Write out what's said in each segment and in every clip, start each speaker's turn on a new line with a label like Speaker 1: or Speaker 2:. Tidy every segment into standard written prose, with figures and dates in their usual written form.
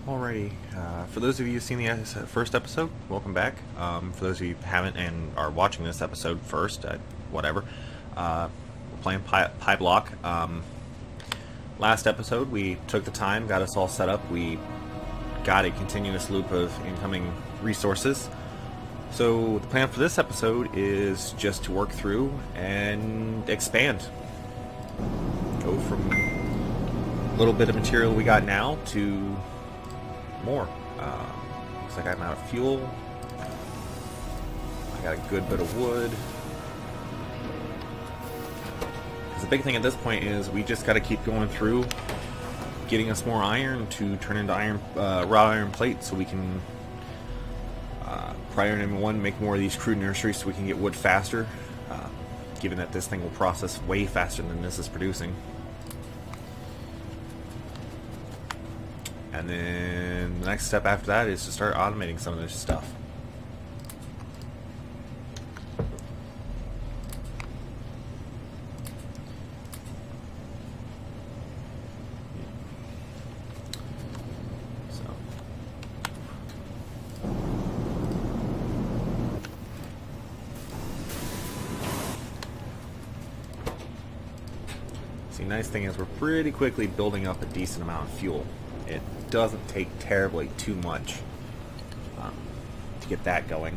Speaker 1: Alrighty, for those of you who've seen the first episode, welcome back. For those of you who haven't and are watching this episode first, whatever, we're playing PyBlock. Last episode, we took the time, got us all set up, we got a continuous loop of incoming resources. So the plan for this episode is just to work through and expand. Go from a little bit of material we got now to more. Looks like I'm out of fuel. I got a good bit of wood. Because the big thing at this point is we just got to keep going through, getting us more iron to turn into raw iron plate, so we can priority number one, make more of these crude nurseries so we can get wood faster. Given that this thing will process way faster than this is producing. And then the next step after that is to start automating some of this stuff. See, nice thing is we're pretty quickly building up a decent amount of fuel. It doesn't take terribly too much to get that going.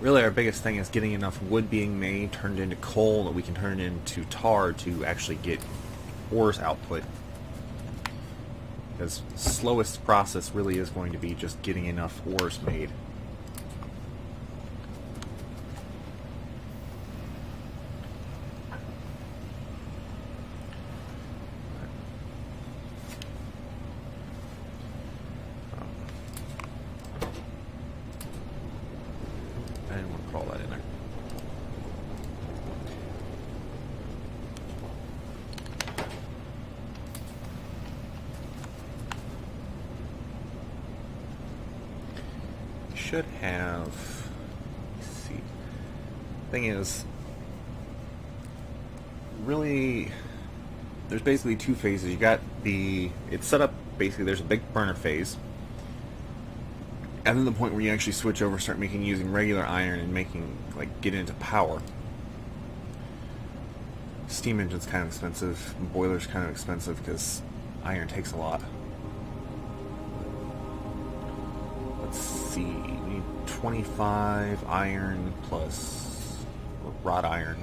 Speaker 1: Really, our biggest thing is getting enough wood being made, turned into coal, that we can turn it into tar to actually get ores output. Because slowest process really is going to be just getting enough ores made. Should have, let's see, thing is, really, there's basically two phases. You got it's set up, basically there's a big burner phase, and then the point where you actually switch over, start using regular iron and get into power. Steam engine's kind of expensive, boiler's kind of expensive because iron takes a lot. Let's see, we need 25 iron plus wrought iron.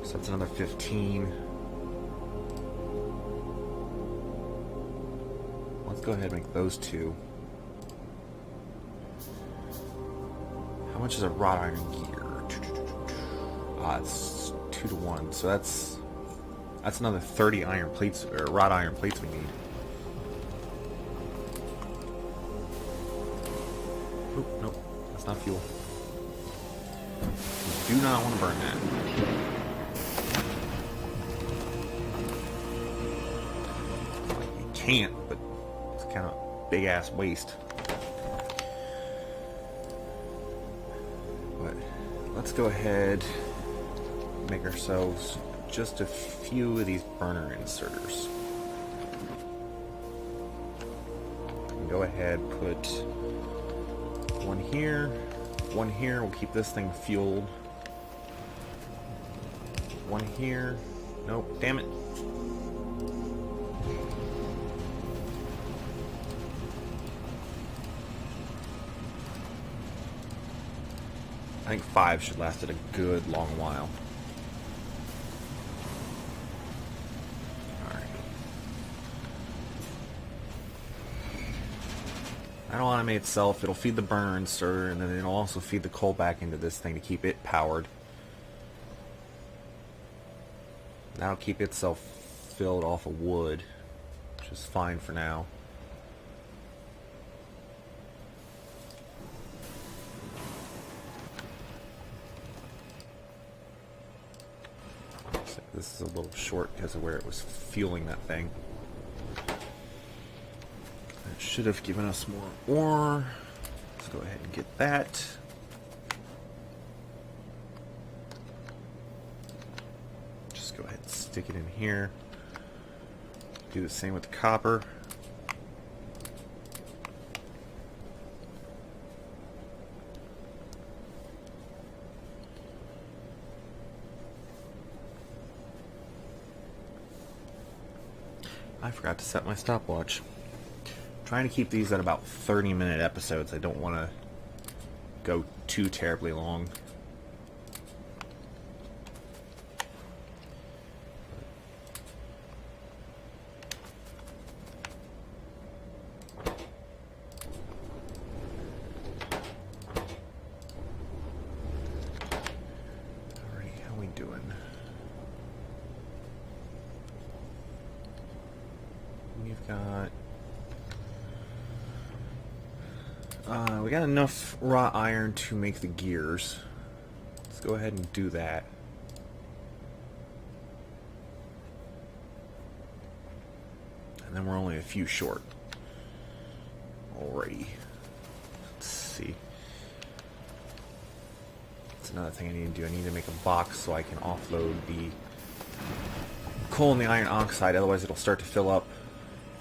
Speaker 1: So that's another 15. Let's go ahead and make those two. How much is a wrought iron gear? It's 2 to 1, so that's another 30 iron plates, or wrought iron plates we need. Oop, nope, that's not fuel. You do not want to burn that. You can't, but it's kind of a big ass waste. But let's go ahead and make ourselves just a few of these burner inserters. And go ahead, put one here, we'll keep this thing fueled. One here, nope, damn it. I think 5 should last it a good long while. That'll automate itself, it'll feed the burner inserter, and then it'll also feed the coal back into this thing to keep it powered. That'll keep itself filled off of wood, which is fine for now. So this is a little short because of where it was fueling that thing. Should have given us more ore. Let's go ahead and get that. Just go ahead and stick it in here. Do the same with the copper. I forgot to set my stopwatch. Trying to keep these at about 30-minute episodes. I don't want to go too terribly long. Alrighty, how we doing? We've got... we got enough raw iron to make the gears. Let's go ahead and do that. And then we're only a few short. Alrighty. Let's see. That's another thing I need to do. I need to make a box so I can offload the coal and the iron oxide, otherwise it'll start to fill up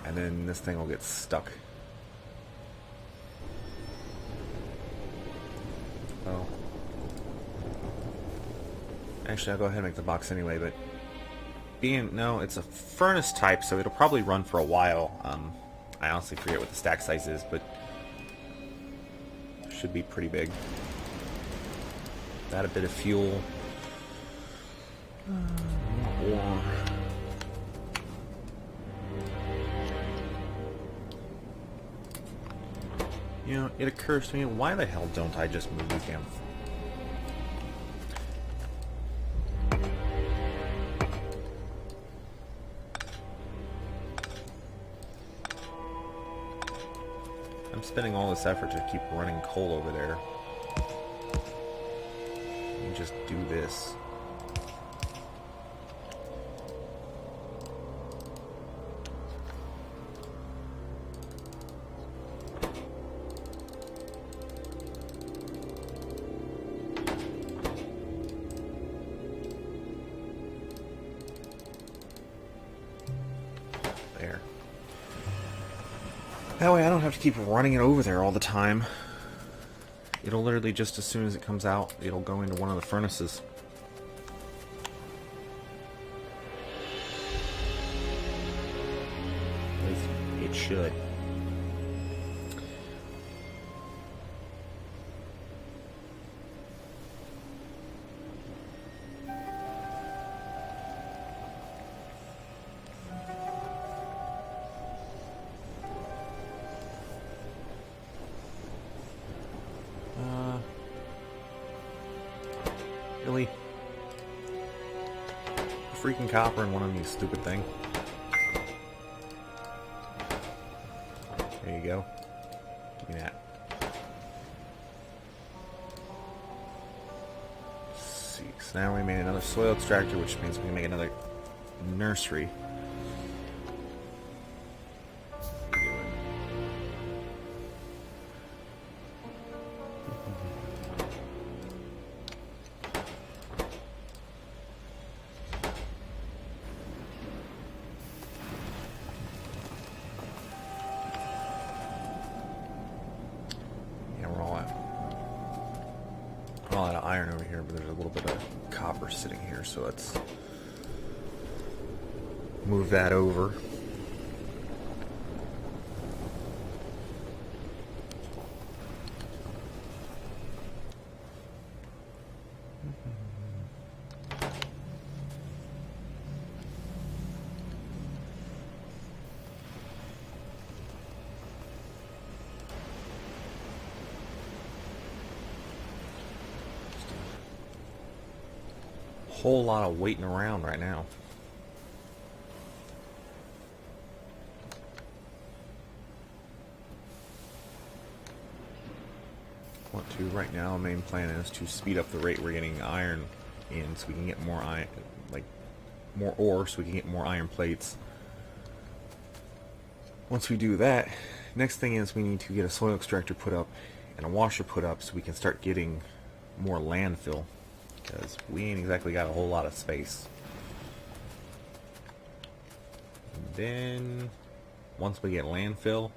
Speaker 1: and then this thing will get stuck. Oh. Actually, I'll go ahead and make the box anyway, but no, it's a furnace type, so it'll probably run for a while. I honestly forget what the stack size is, but should be pretty big. That a bit of fuel. Ore. You know, it occurs to me, why the hell don't I just move these damn... I'm spending all this effort to keep running coal over there. And just do this. There. That way I don't have to keep running it over there all the time. It'll literally, just as soon as it comes out, it'll go into one of the furnaces. At least it should. Really? Freaking copper in one of these stupid thing. There you go. Give me that. Let's see. So now we made another soil extractor, which means we can make another nursery. All out of iron over here, but there's a little bit of copper sitting here, so let's move that over. Whole lot of waiting around right now. Want to right now, main plan is to speed up the rate we're getting iron in, so we can get more iron, like more ore, so we can get more iron plates. Once we do that, next thing is we need to get a soil extractor put up and a washer put up so we can start getting more landfill. Because we ain't exactly got a whole lot of space. then once we get landfill,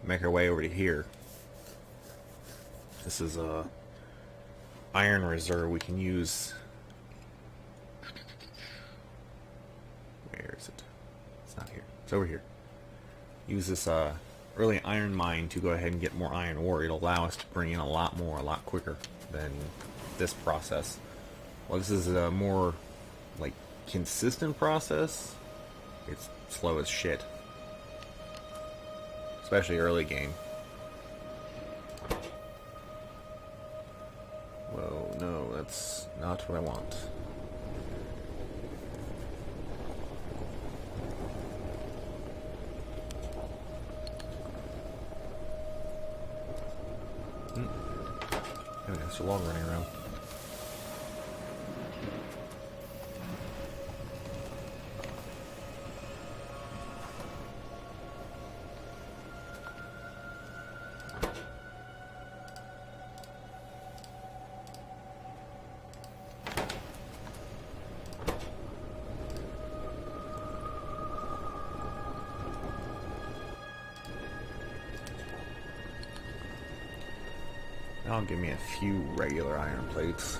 Speaker 1: make our way over to here. This is a iron reserve we can use. Where is it? It's not here. It's over here. Use this early iron mine to go ahead and get more iron ore. It'll allow us to bring in a lot more, a lot quicker than this process. Well, this is a more like consistent process. It's slow as shit, especially early game. Whoa, no, that's not what I want. Oh, there's a log running around. That'll give me a few regular iron plates.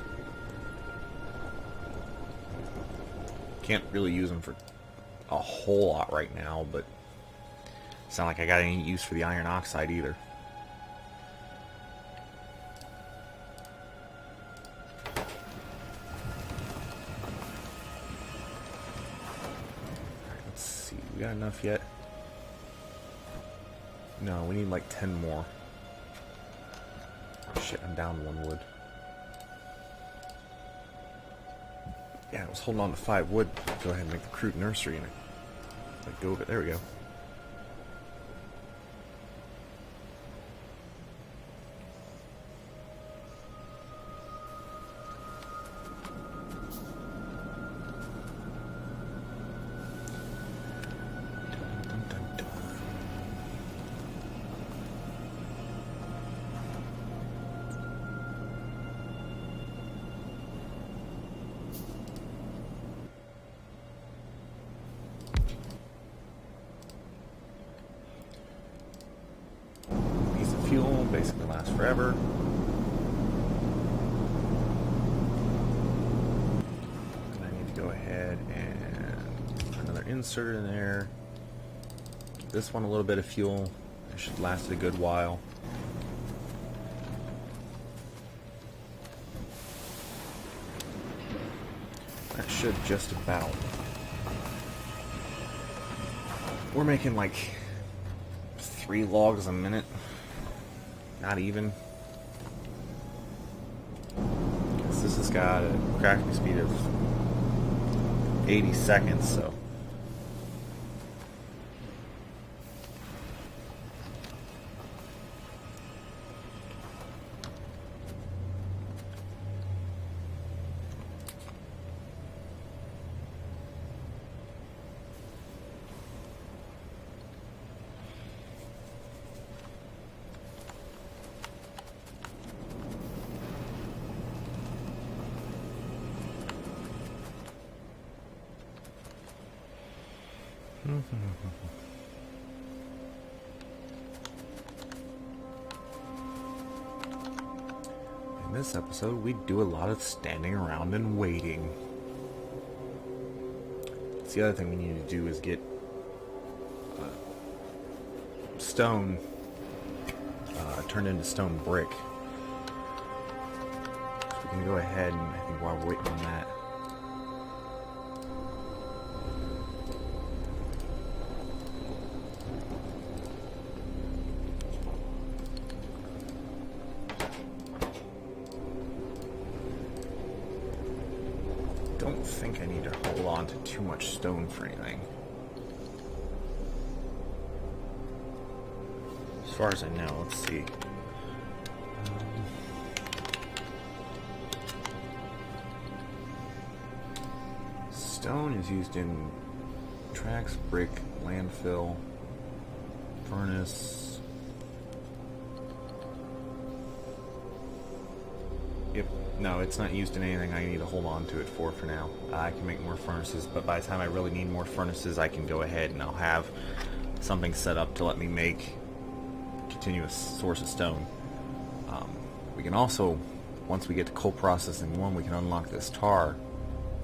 Speaker 1: Can't really use them for a whole lot right now, but it's not like I got any use for the iron oxide either. Alright, let's see. We got enough yet? No, we need like 10 more. Shit, I'm down 1 wood. Yeah, I was holding on to 5 wood. Go ahead and make the crude nursery and let go of it. There we go. Fuel basically lasts forever. And I need to go ahead and put another insert in there. Give this one a little bit of fuel. It should last a good while. That should just about. We're making like 3 logs a minute. Not even. Because this has got a cracking speed of 80 seconds, so. In this episode, we do a lot of standing around and waiting. So the other thing we need to do is get stone turned into stone brick. So we can go ahead and I think while we're waiting on that. Don't think I need to hold on to too much stone for anything. As far as I know, let's see. Stone is used in tracks, brick, landfill, furnace, Yep. No, it's not used in anything I need to hold on to it for now. I can make more furnaces, but by the time I really need more furnaces, I can go ahead and I'll have something set up to let me make continuous source of stone. We can also, once we get to coal processing 1, we can unlock this tar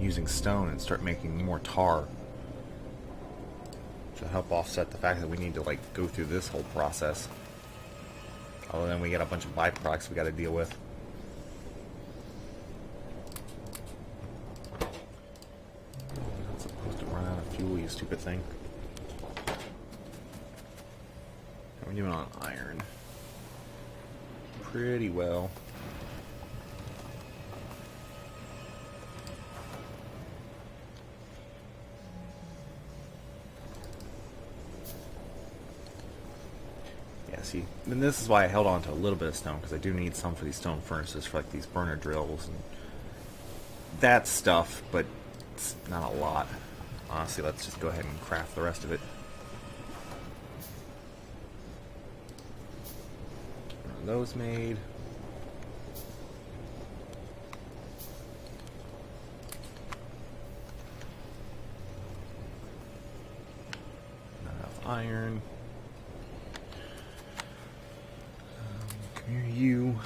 Speaker 1: using stone and start making more tar to help offset the fact that we need to like go through this whole process. Oh, then we got a bunch of byproducts we got to deal with. You're not supposed to run out of fuel, you stupid thing. How are we doing on iron? Pretty well. Yeah, see, and this is why I held on to a little bit of stone, because I do need some for these stone furnaces for like these burner drills and that stuff, but it's not a lot. Honestly, let's just go ahead and craft the rest of it. Those made. Not enough iron. Come here, you.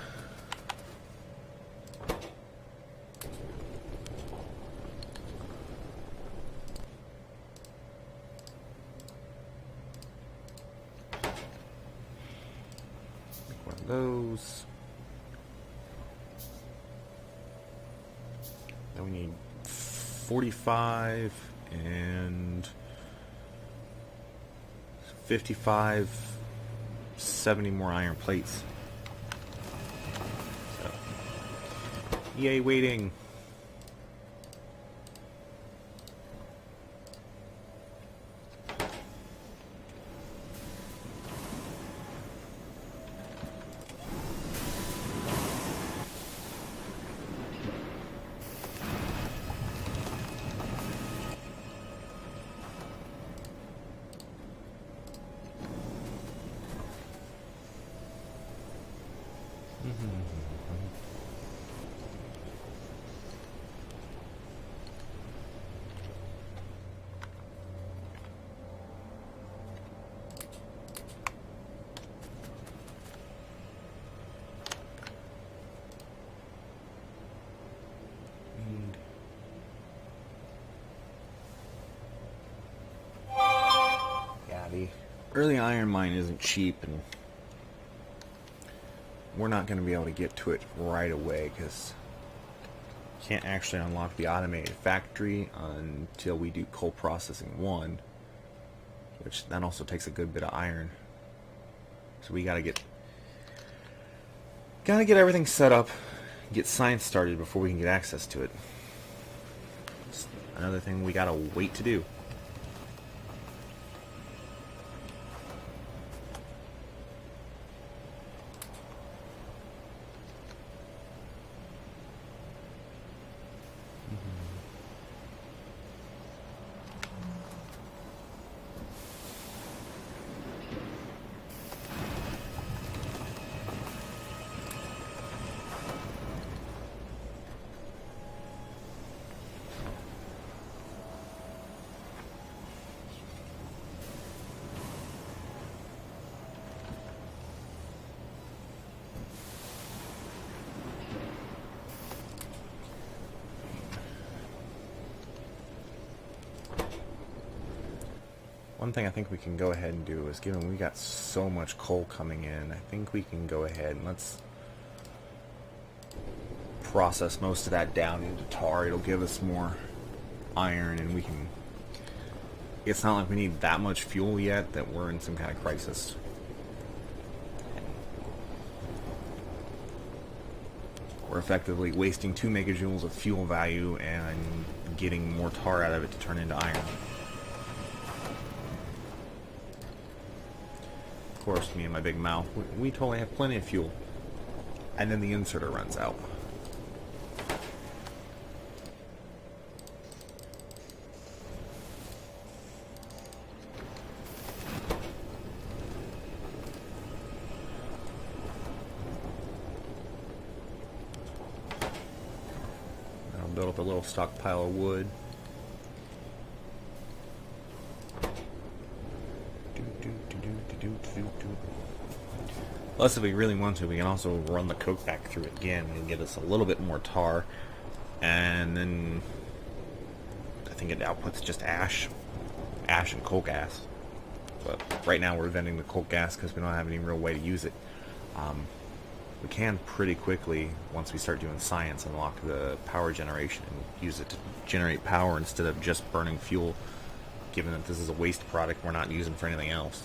Speaker 1: Those. Then we need 45 and 55, 70 more iron plates. So, yay, waiting. The early iron mine isn't cheap, and we're not going to be able to get to it right away because we can't actually unlock the automated factory until we do coal processing 1, which that also takes a good bit of iron. So we gotta get everything set up, get science started before we can get access to it. It's another thing we gotta wait to do. One thing I think we can go ahead and do is, given we got so much coal coming in, I think we can go ahead and let's process most of that down into tar. It'll give us more iron, and we can... It's not like we need that much fuel yet that we're in some kind of crisis. We're effectively wasting 2 megajoules of fuel value and getting more tar out of it to turn into iron. Of course, me and my big mouth, we totally have plenty of fuel. And then the inserter runs out. build up a little stockpile of wood. Plus, if we really want to, we can also run the coke back through it again and get us a little bit more tar. And then I think it outputs just ash and coal gas. But right now we're venting the coal gas because we don't have any real way to use it. We can pretty quickly, once we start doing science, unlock the power generation and use it to generate power instead of just burning fuel, given that this is a waste product we're not using for anything else.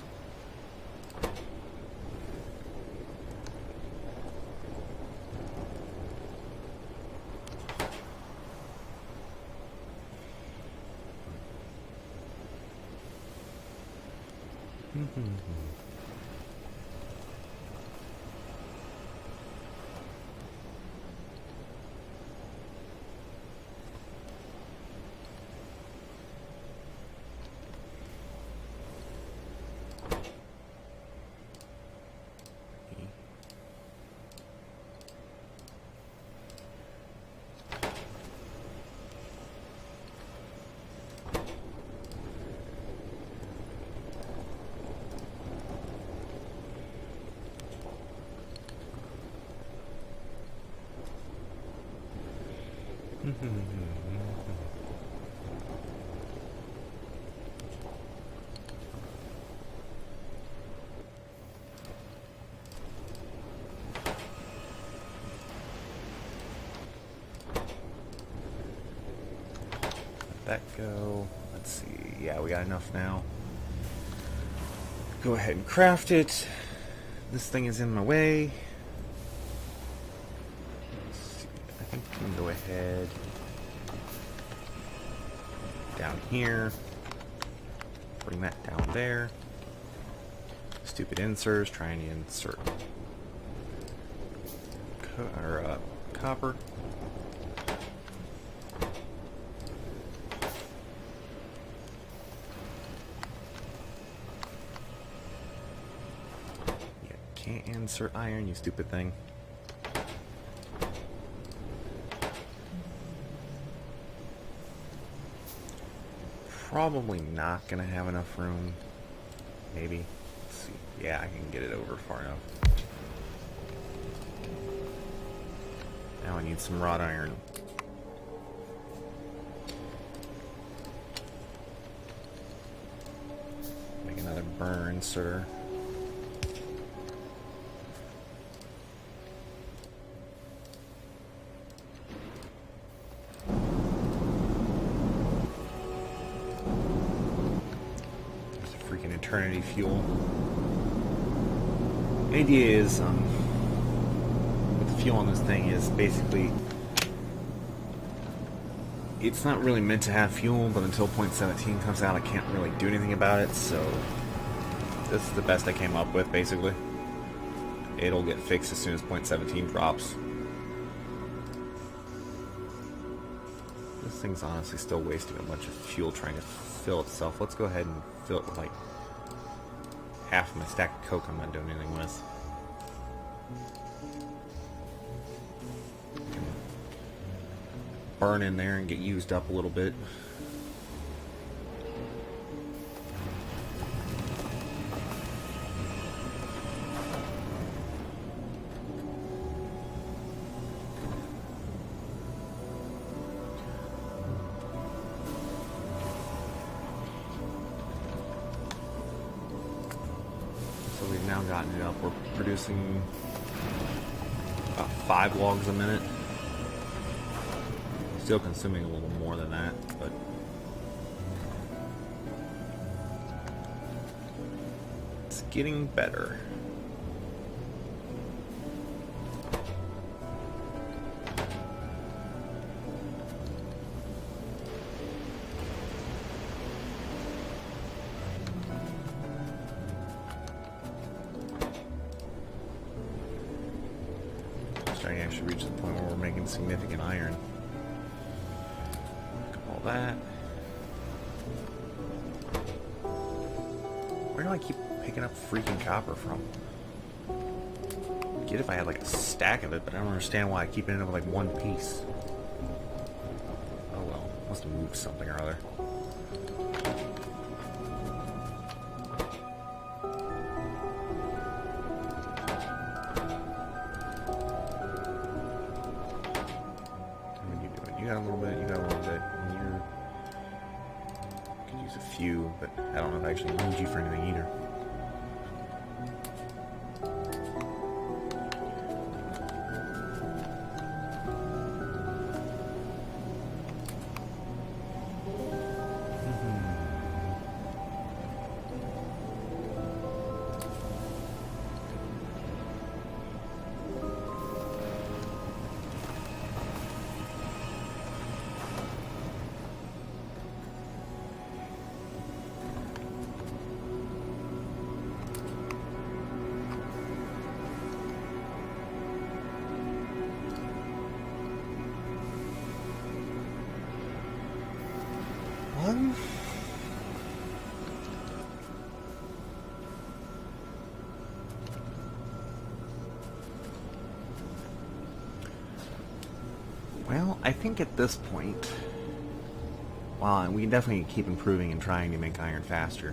Speaker 1: Let that go. Let's see. Yeah, we got enough now. Go ahead and craft it. This thing is in my way. I think we can go ahead down here, bring that down there. Stupid inserts trying to insert copper. Yeah, can't insert iron, you stupid thing. Probably not gonna have enough room. Maybe. Let's see. Yeah, I can get it over far enough. Now I need some wrought iron. Make another burn inserter. Eternity fuel. The idea is, with the fuel on this thing is basically, it's not really meant to have fuel, but until 0.17 comes out, I can't really do anything about it, so this is the best I came up with, basically. It'll get fixed as soon as 0.17 drops. This thing's honestly still wasting a bunch of fuel trying to fill itself. Let's go ahead and fill it with like half of my stack of coke I'm not doing anything with. Burn in there and get used up a little bit. We've now gotten it up. We're producing about 5 logs a minute. Still consuming a little more than that, but it's getting better. Starting to actually reach the point where we're making significant iron. All that. Where do I keep picking up freaking copper from? I'd get if I had like a stack of it, but I don't understand why I keep ending up with like one piece. must have moved something or other. What are you doing? You got a little bit, you got a little bit. You could use a few, but I don't know if I actually need you for anything either. Well, I think at this point, well, we can definitely keep improving and trying to make iron faster.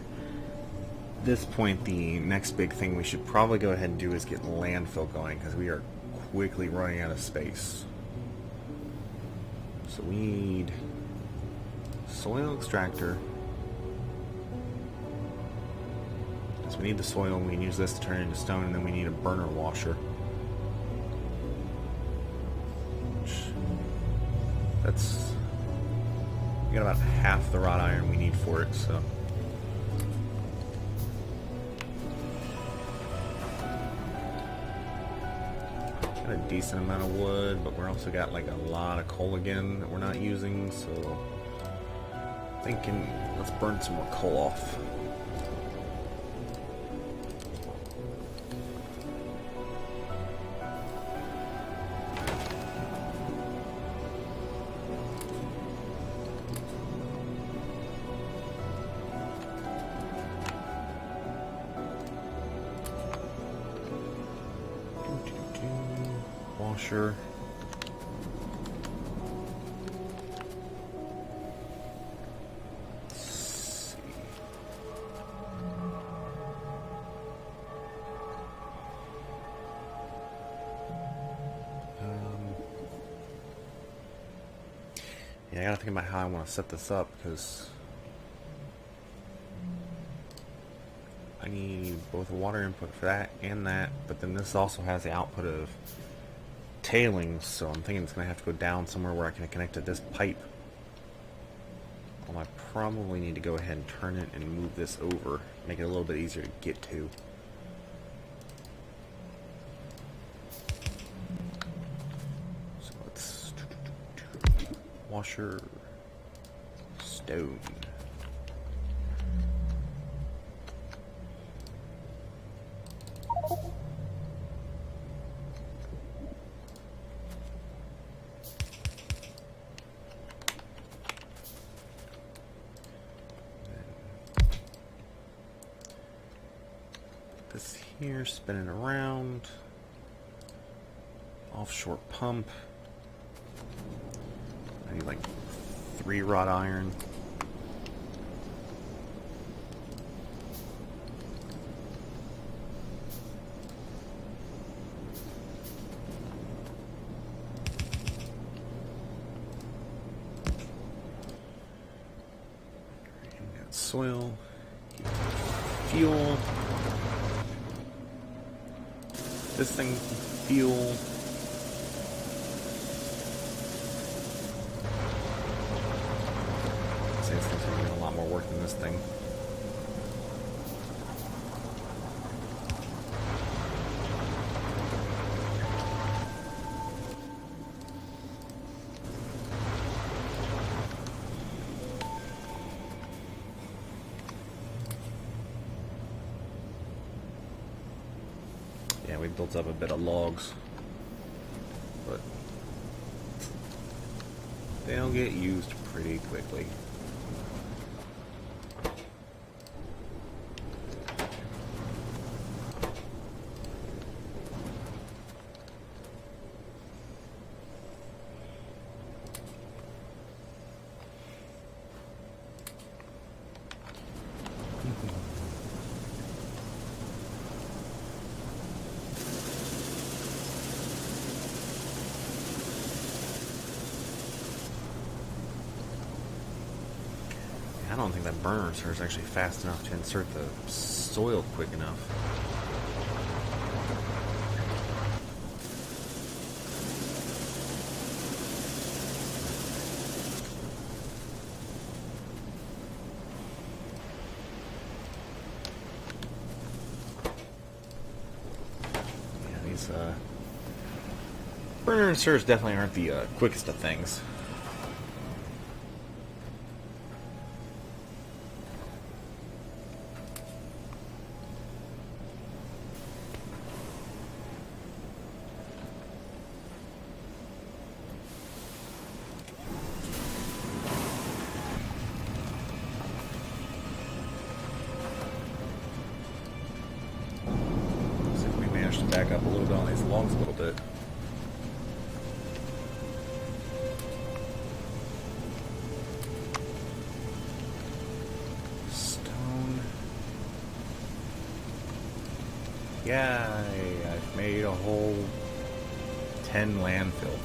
Speaker 1: At this point, the next big thing we should probably go ahead and do is get landfill going, because we are quickly running out of space. So we need soil extractor. So we need the soil, and we can use this to turn it into stone, and then we need a burner washer. That's, we got about half the wrought iron we need for it, so. Got a decent amount of wood, but we're also got like a lot of coal again that we're not using, so thinking let's burn some more coal off. Washer. Let's see. Yeah, I gotta think about how I want to set this up, because I need both water input for that and that, but then this also has the output of tailings, so I'm thinking it's going to have to go down somewhere where I can connect to this pipe. Well, I probably need to go ahead and turn it and move this over, make it a little bit easier to get to. So let's washer stone. This here, spinning around. Offshore pump. I need like 3 wrought iron. And got soil. Fuel. This thing, fuel. I'd say this thing's gonna do a lot more work than this thing. Yeah, we built up a bit of logs, but they'll get used pretty quickly. don't think that burner insert is actually fast enough to insert the soil quick enough. Yeah, these burner inserts definitely aren't the quickest of things. To back up a little bit on these logs a little bit. Stone. Yeah, I've made a whole 10 landfill.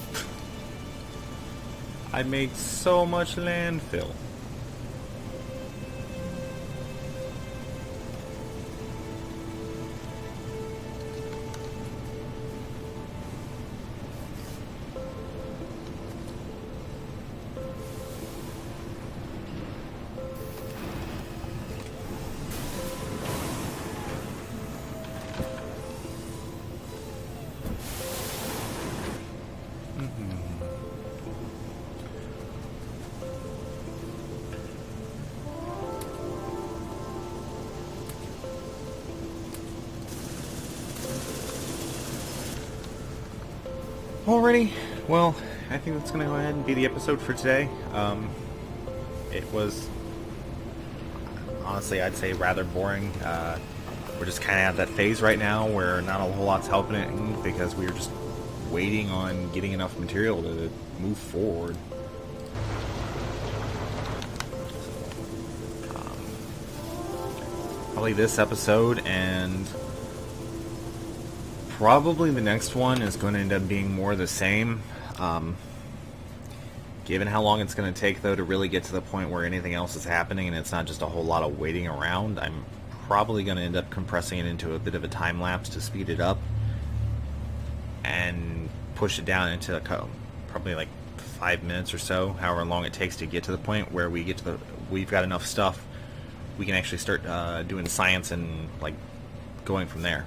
Speaker 1: I made so much landfill. Alrighty, well, I think that's going to go ahead and be the episode for today. It was, honestly, I'd say rather boring. We're just kind of at that phase right now where not a whole lot's helping it because we were just waiting on getting enough material to move forward. Probably this episode and probably the next one is going to end up being more the same. Given how long it's going to take, though, to really get to the point where anything else is happening and it's not just a whole lot of waiting around, I'm probably going to end up compressing it into a bit of a time lapse to speed it up and push it down into probably like 5 minutes or so, however long it takes to get to the point where we've got enough stuff we can actually start doing science and like going from there.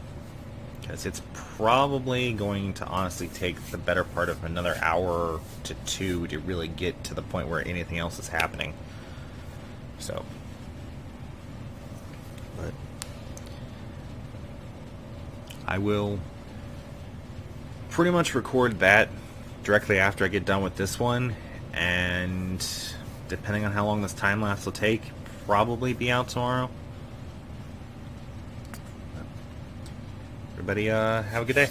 Speaker 1: Because it's probably going to honestly take the better part of another hour to 2 to really get to the point where anything else is happening. So, but I will pretty much record that directly after I get done with this one, and depending on how long this time lapse will take, probably be out tomorrow. Everybody, have a good day.